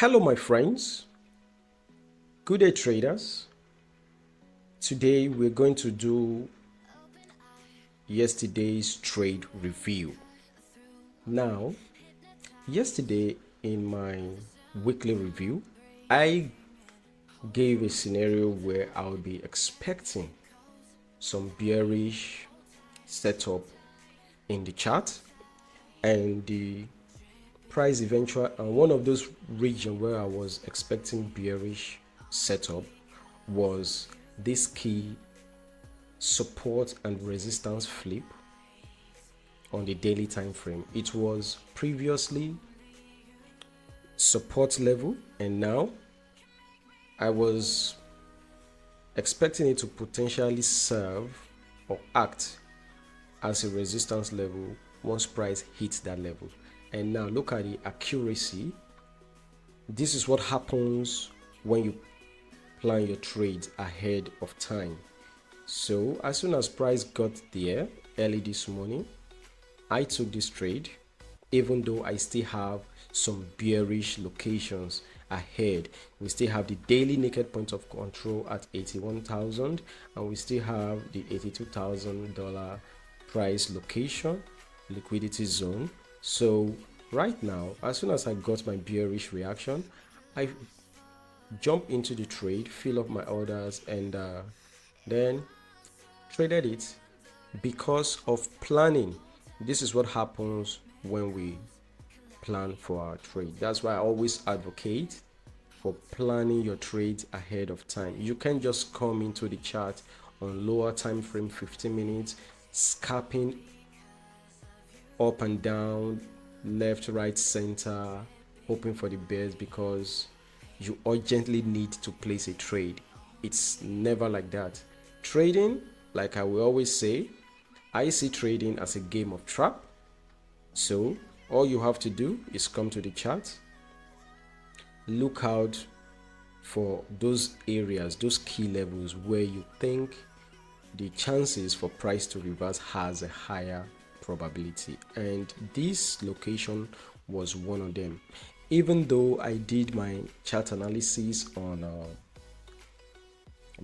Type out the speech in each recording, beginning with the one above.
Hello, my friends. Good day, traders. Today, we're going to do yesterday's trade review. Now, yesterday in my weekly review, I gave a scenario where I would be expecting some bearish setup in the chart, and the price eventually, one of those regions where I was expecting bearish setup was this key support and resistance flip on the daily time frame. It was previously support level, and now I was expecting it to potentially serve or act as a resistance level once price hits that level. And now look at the accuracy. This is what happens when you plan your trades ahead of time. So as soon as price got there early this morning, I took this trade, even though I still have some bearish locations ahead. We still have the daily naked point of control at 81,000, and we still have the $82,000 price location liquidity zone. So right now, as soon as I got my bearish reaction, I jump into the trade, fill up my orders, and then traded it because of planning. This is what happens when we plan for our trade. That's why I always advocate for planning your trades ahead of time. You can't just come into the chart on lower time frame, 15 minutes, scalping up and down, left, right, center, hoping for the best because you urgently need to place a trade. It's never like that. Trading, like I will always say, I see trading as a game of trap. So all you have to do is come to the chart, look out for those areas, those key levels where you think the chances for price to reverse has a higher probability, and this location was one of them. Even though I did my chart analysis on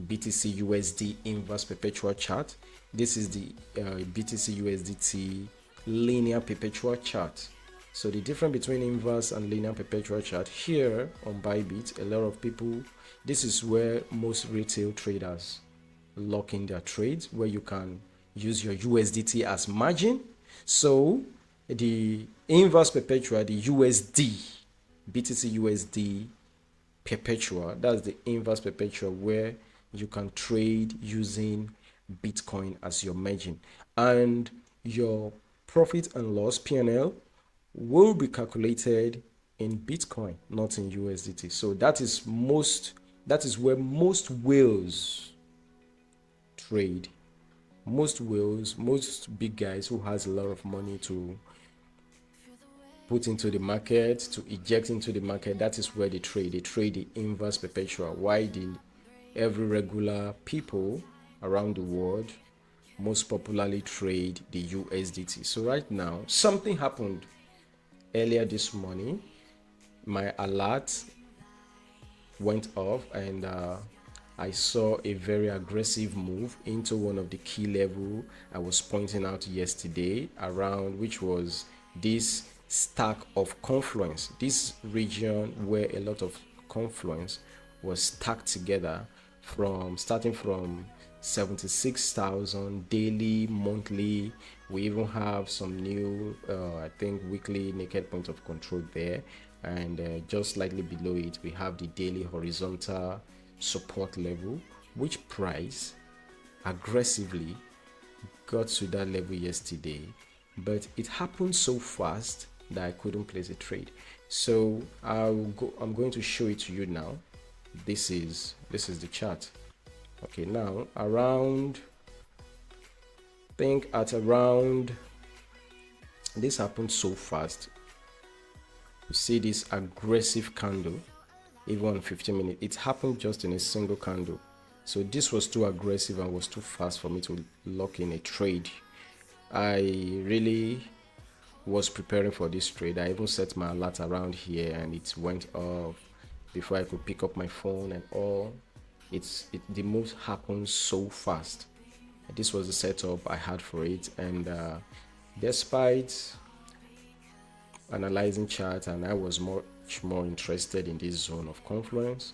BTC USD inverse perpetual chart, this is the BTC USDT linear perpetual chart. So the difference between inverse and linear perpetual chart here on Bybit, a lot of people, this is where most retail traders lock in their trades, where you can use your USDT as margin. So the inverse perpetual, the USD, BTC USD perpetual, that's the inverse perpetual where you can trade using Bitcoin as your margin, and your profit and loss P&L will be calculated in Bitcoin, not in USDT. So that is where most whales trade. Most whales, most big guys who has a lot of money to put into the market, to eject into the market, that is where they trade. They trade the inverse perpetual. Why did every regular people around the world most popularly trade the USDT? So right now, something happened earlier this morning. My alert went off, and I saw a very aggressive move into one of the key level I was pointing out yesterday around, which was this stack of confluence, this region where a lot of confluence was stacked together, from starting from 76,000 daily, monthly. We even have some new I think weekly naked point of control there, and just slightly below it we have the daily horizontal support level, which price aggressively got to that level yesterday, but it happened so fast that I couldn't place a trade. So I'm going to show it to you now. This is the chart. Okay, now this happened so fast. You see this aggressive candle, even on 15 minutes. It happened just in a single candle. So this was too aggressive and was too fast for me to lock in a trade. I really was preparing for this trade. I even set my alert around here and it went off before I could pick up my phone and all. The moves happened so fast. This was the setup I had for it, and despite analyzing charts, and I was much more interested in this zone of confluence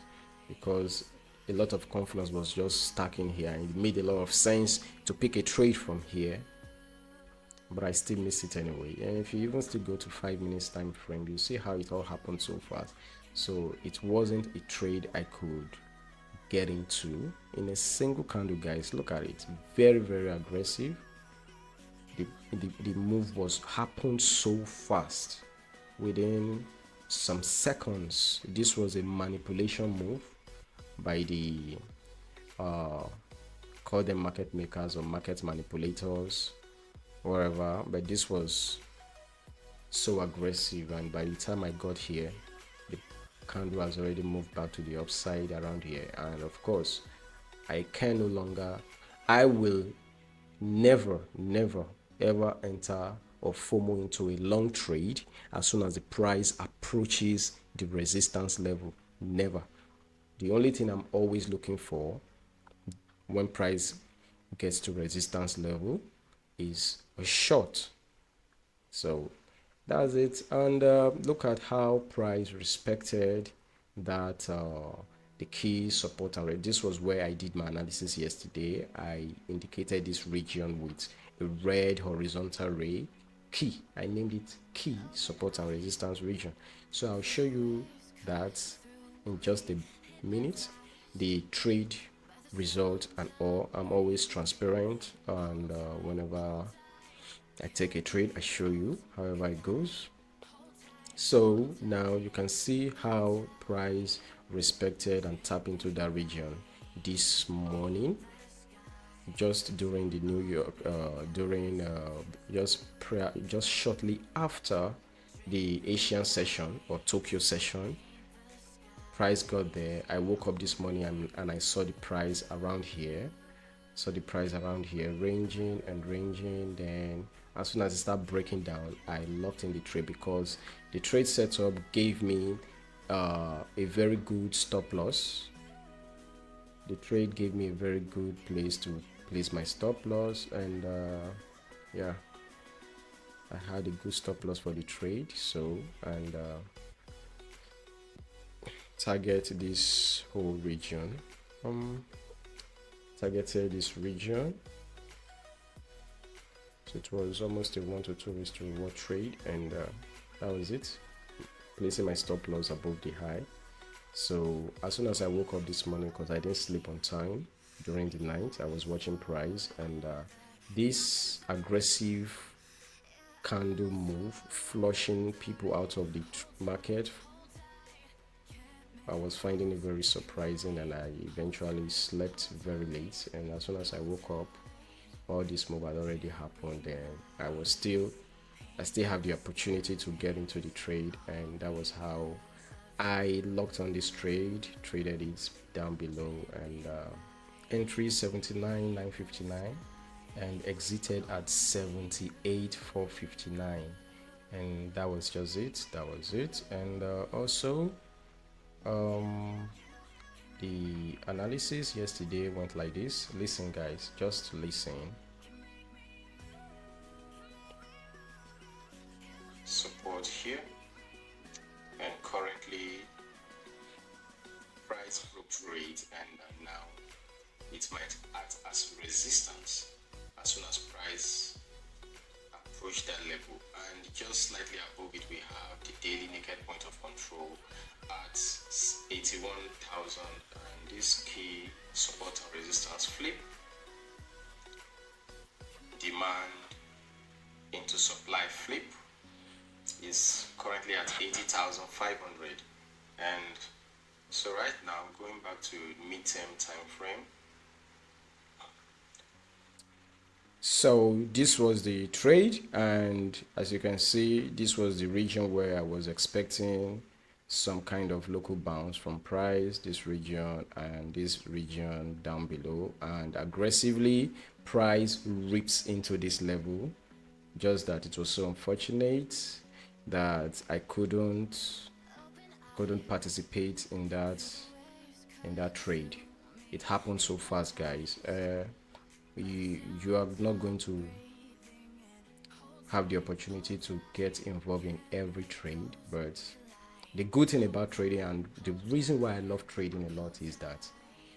because a lot of confluence was just stacking here, and it made a lot of sense to pick a trade from here, but I still missed it anyway. And if you even still go to 5 minutes time frame, you see how it all happened so fast. So it wasn't a trade I could get into in a single candle, guys. Look at it, very, very aggressive. The move was happened so fast within some seconds. This was a manipulation move by the call them market makers or market manipulators, whatever, but this was so aggressive, and by the time I got here, the candle has already moved back to the upside around here. And of course, I will never ever enter or FOMO into a long trade as soon as the price approaches the resistance level. Never. The only thing I'm always looking for when price gets to resistance level is a short. So that's it. And look at how price respected that the key support area. This was where I did my analysis yesterday. I indicated this region with a red horizontal ray key. I named it key support and resistance region. So I'll show you that in just a minute. The trade result and all. I'm always transparent, and whenever I take a trade, I show you however it goes. So now you can see how price respected and tap into that region this morning, just during the New York, just shortly after the Asian session or Tokyo session. Price got there. I woke up this morning and I saw the price around here. Ranging and ranging. Then as soon as it started breaking down, I locked in the trade because the trade setup gave me a very good stop loss. The trade gave me a very good place to place my stop loss, and yeah, I had a good stop loss for the trade. So, and target this whole region. Targeted this region. So it was almost a 1 to 2 risk to reward trade, and that was it. Placing my stop loss above the high. So as soon as I woke up this morning, because I didn't sleep on time during the night, I was watching price, and this aggressive candle move flushing people out of the market, I was finding it very surprising, and I eventually slept very late. And as soon as I woke up, all this move had already happened, and I still have the opportunity to get into the trade, and that was how I locked on this trade, traded it down below, and entry 79,959 and exited at 78,459, and that was just it. And also the analysis yesterday went like this. Listen, guys, just listen. Support here, and currently price broke through it, and now it might act as resistance as soon as price approach that level. And just slightly above it, we have the daily naked point of control at 81,000, and this key support and resistance flip, demand into supply flip, is currently at 80,500. And so right now, going back to mid-term time frame, so this was the trade, and as you can see, this was the region where I was expecting some kind of local bounce from price, this region and this region down below, and aggressively price rips into this level. Just that it was so unfortunate that I couldn't couldn't participate in that trade. It happened so fast, guys. You are not going to have the opportunity to get involved in every trade, but the good thing about trading, and the reason why I love trading a lot, is that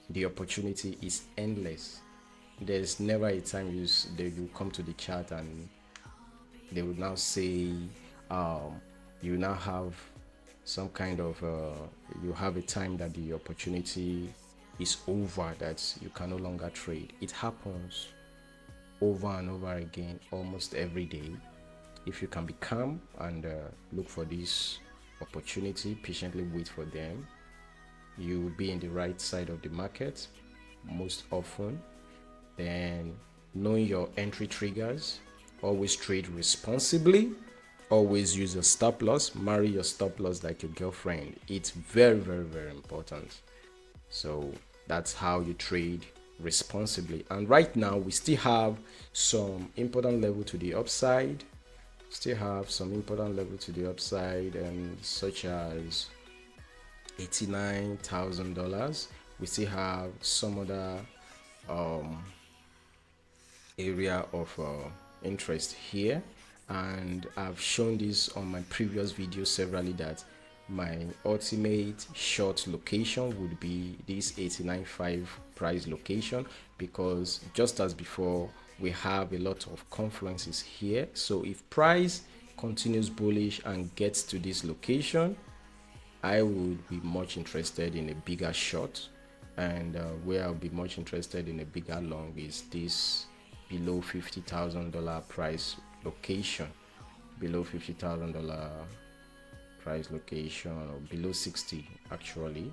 the opportunity is endless. There's never a time you come to the chat and they will now say, you now have some kind of you have a time that the opportunity is over, that you can no longer trade. It happens over and over again almost every day. If you can be calm and look for this opportunity, patiently wait for them, you will be in the right side of the market most often. Then knowing your entry triggers, always trade responsibly, always use your stop loss, marry your stop loss like your girlfriend. It's very, very, very important. So that's how you trade responsibly. And right now we still have some important level to the upside, and such as $89,000. We still have some other area of interest here, and I've shown this on my previous video severally, that my ultimate short location would be this 89.5 price location, because just as before, we have a lot of confluences here. So if price continues bullish and gets to this location, I would be much interested in a bigger short, and where I'll be much interested in a bigger long is this below $50,000 price location, below $50,000 price location, or below 60 actually,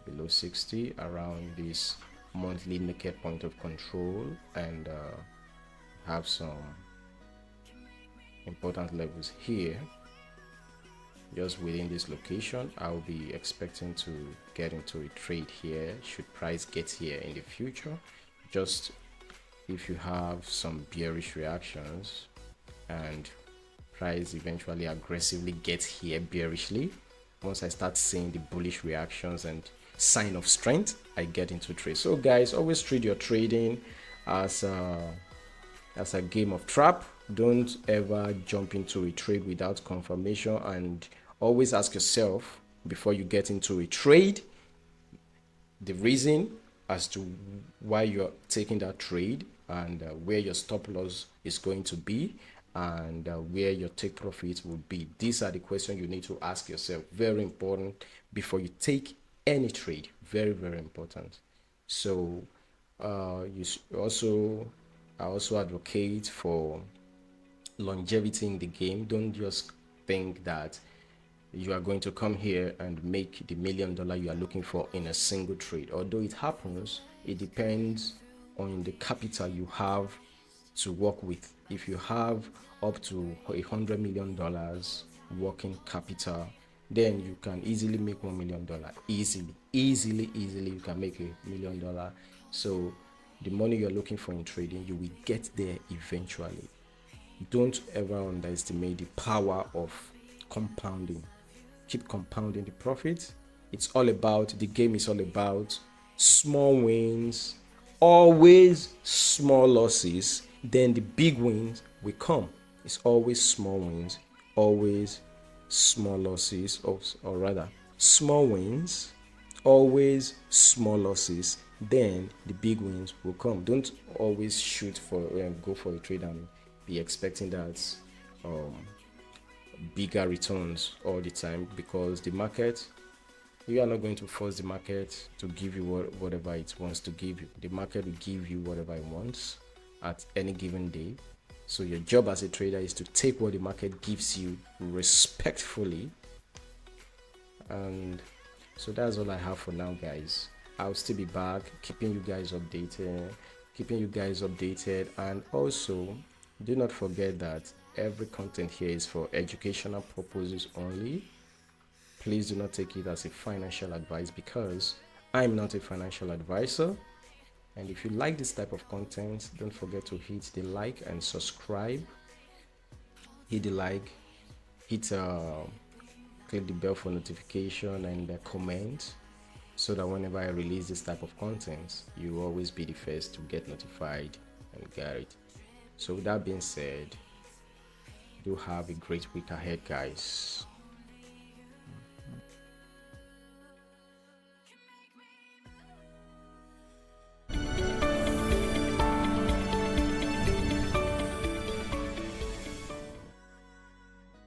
below 60, around this monthly naked point of control, and have some important levels here. Just within this location, I'll be expecting to get into a trade here should price get here in the future. Just if you have some bearish reactions and price eventually aggressively gets here bearishly, once I start seeing the bullish reactions and sign of strength, I get into trade. So guys, always treat your trading as a game of trap. Don't ever jump into a trade without confirmation, and always ask yourself before you get into a trade the reason as to why you're taking that trade, and where your stop loss is going to be, and where your take profit will be. These are the questions you need to ask yourself. Very important before you take any trade. Very, very important. So I also advocate for longevity in the game. Don't just think that you are going to come here and make the $1 million you are looking for in a single trade. Although it happens, it depends on the capital you have to work with. If you have up to $100 million working capital, then you can easily make $1 million. Easily you can make $1 million. So the money you're looking for in trading, you will get there eventually. Don't ever underestimate the power of compounding. Keep compounding the profits. The game is all about small wins, always small losses, then the big wins will come. It's always small wins, always small losses, or rather small wins, always small losses, then the big wins will come. Don't always go for a trade and be expecting that bigger returns all the time, because the market, you are not going to force the market to give you whatever it wants to give you. The market will give you whatever it wants at any given day. So your job as a trader is to take what the market gives you respectfully. And so that's all I have for now, guys. I'll still be back keeping you guys updated, and also do not forget that every content here is for educational purposes only. Please do not take it as a financial advice, because I'm not a financial advisor. And if you like this type of content, don't forget to hit the like and subscribe. Hit the like, hit click the bell for notification and comment, so that whenever I release this type of content, you will always be the first to get notified and get it. So with that being said, do have a great week ahead, guys.